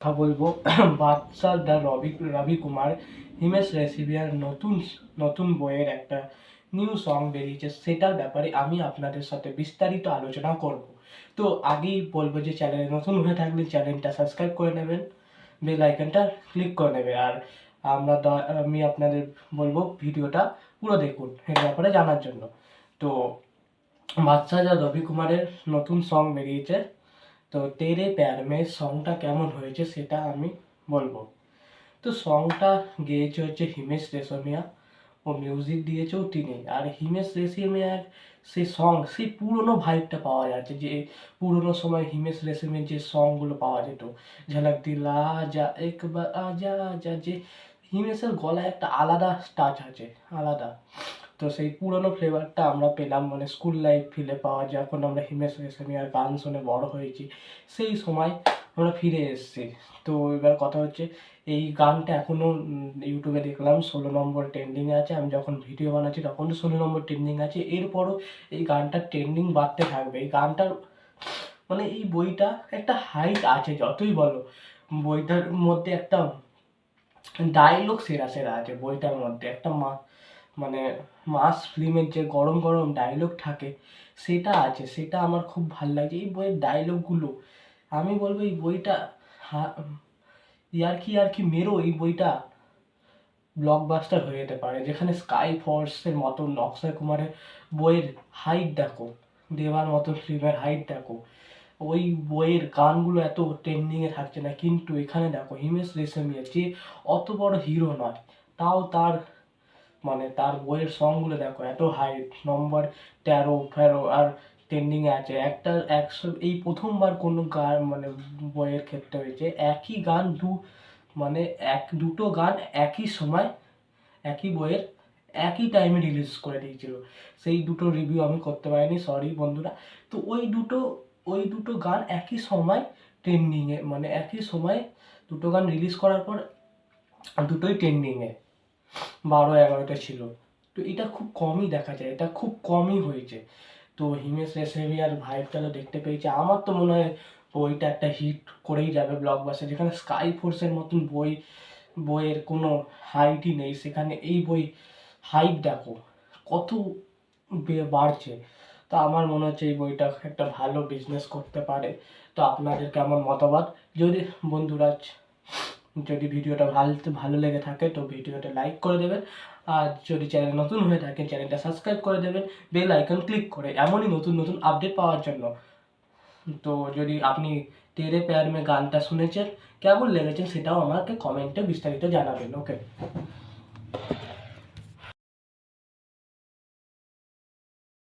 কথা বলবো বাদশা দ্য রবি কুমার হিমেশ রেশমিয়ার নতুন নতুন বইয়ের একটা নিউ সং বেরিয়েছে, সেটার ব্যাপারে আমি আপনাদের সাথে বিস্তারিত আলোচনা করব। তো আগেই বলবো যে চ্যানেলে নতুন হয়ে থাকলে চ্যানেলটা সাবস্ক্রাইব করে নেবেন, বেল আইকনটা ক্লিক করে নেবে। আর আমি আপনাদের বলবো ভিডিওটা পুরো দেখুন এর ব্যাপারে জানার জন্য। তো বাদশা দ্য রবি কুমারের নতুন সং বেরিয়েছে, তো তেরে প্যার মে সংটা কেমন হয়েছে সেটা আমি বলবো। তো সংটা গেয়েছে হচ্ছে হিমেশ রেশমিয়া, ও মিউজিক দিয়েছেও তিনি। আর হিমেশ রেশমিয়ার সেই সং, সেই পুরোনো ভাইবটা পাওয়া যাচ্ছে, যে পুরোনো সময় হিমেশ রেশমিয়ার যে সংগুলো পাওয়া যেত, ঝলক দিলা যা একবার আজা আজা, যে হিমেশের গলায় একটা আলাদা টাচ আছে, আলাদা। তো সেই পুরোনো ফ্লেভারটা আমরা পেলাম, মানে স্কুল লাইফ ফিলে পাওয়া, যখন আমরা হিমেশ রেশমিয়ার গান শুনে বড় হয়েছি, সেই সময় আমরা ফিরে এসেছি। তো এবার কথা হচ্ছে, এই গানটা এখনও ইউটিউবে দেখলাম 16 নম্বর ট্রেন্ডিংয়ে আছে। আমি যখন ভিডিও বানাচ্ছি তখন তো 16 নম্বর ট্রেন্ডিং আছে, এরপরও এই গানটার ট্রেন্ডিং বাড়তে থাকবে। এই গানটার মানে এই বইটা একটা হাইট আছে, যতই বলো বইটার মধ্যে একটা ডায়লগ সেরা সেরা আছে। বইটার মধ্যে একটা মানে মাস ফিল্মের যে গরম গরম ডায়লগ থাকে সেটা আছে, সেটা আমার খুব ভালো লাগে এই বইয়ের ডায়লগগুলো। আমি বলবো এই বইটা ইয়ার্কি মেরো এই বইটা ব্লকবাস্টার হয়ে যেতে পারে। যেখানে স্কাই ফোর্সের মতন অক্ষয় কুমারের বইয়ের হাইট দেখো, দেওয়ার মতন ফিল্মের হাইট দেখো, ওই বইয়ের গানগুলো এত ট্রেন্ডিংয়ে থাকছে না, কিন্তু এখানে দেখো হিমেশ রেশমিয়া যে অত বড় হিরো নয়, তাও তার মানে তার বইয়ের সংগুলো দেখো এত হাই, নম্বর 13 ফেরো আর ট্রেন্ডিংয়ে আছে। একটা 100, এই প্রথমবার কোনো গান মানে বইয়ের ক্ষেত্রে হয়েছে একই গান মানে দুটো গান একই সময় একই বইয়ের একই টাইমে রিলিজ করে দিয়েছিল। সেই দুটো রিভিউ আমি করতে পারিনি, সরি বন্ধুরা। তো ওই দুটো গান একই সময় ট্রেন্ডিংয়ে, মানে একই সময় দুটো গান রিলিজ করার পর দুটোই ট্রেন্ডিংয়ে 12-11টা ছিল। তো এটা খুব কমই দেখা যায়, এটা খুব কমই হয়েছে। তো হিমেশ রেশমিয়ার ভাইবটা তো দেখতে পেয়েছে, আমার তো মনে হয় বইটা একটা হিট করেই যাবে ব্লকবাস্টার। যেখানে স্কাই ফোর্সের মতন বইয়ের কোনো হাইটই নেই, সেখানে এই বই হাইট দেখো কত বাড়ছে। তো আমার মনে হচ্ছে এই বইটা একটা ভালো বিজনেস করতে পারে। তো আপনাদের কেমন মতামত? যদি বন্ধুরা যদি ভিডিওটা ভালো লেগে থাকে তো ভিডিওটা লাইক করে দেবেন, আর যদি চ্যানেল নতুন হয়ে থাকে চ্যানেলটা সাবস্ক্রাইব করে দেবেন বেল আইকন ক্লিক করে, এমনই নতুন নতুন আপডেট পাওয়ার জন্য। তো যদি আপনি তেরে প্যার মে গানটা শুনেছেন, কেমন লেগেছে সেটাও আমাকে কমেন্টে বিস্তারিত জানাবেন। ওকে।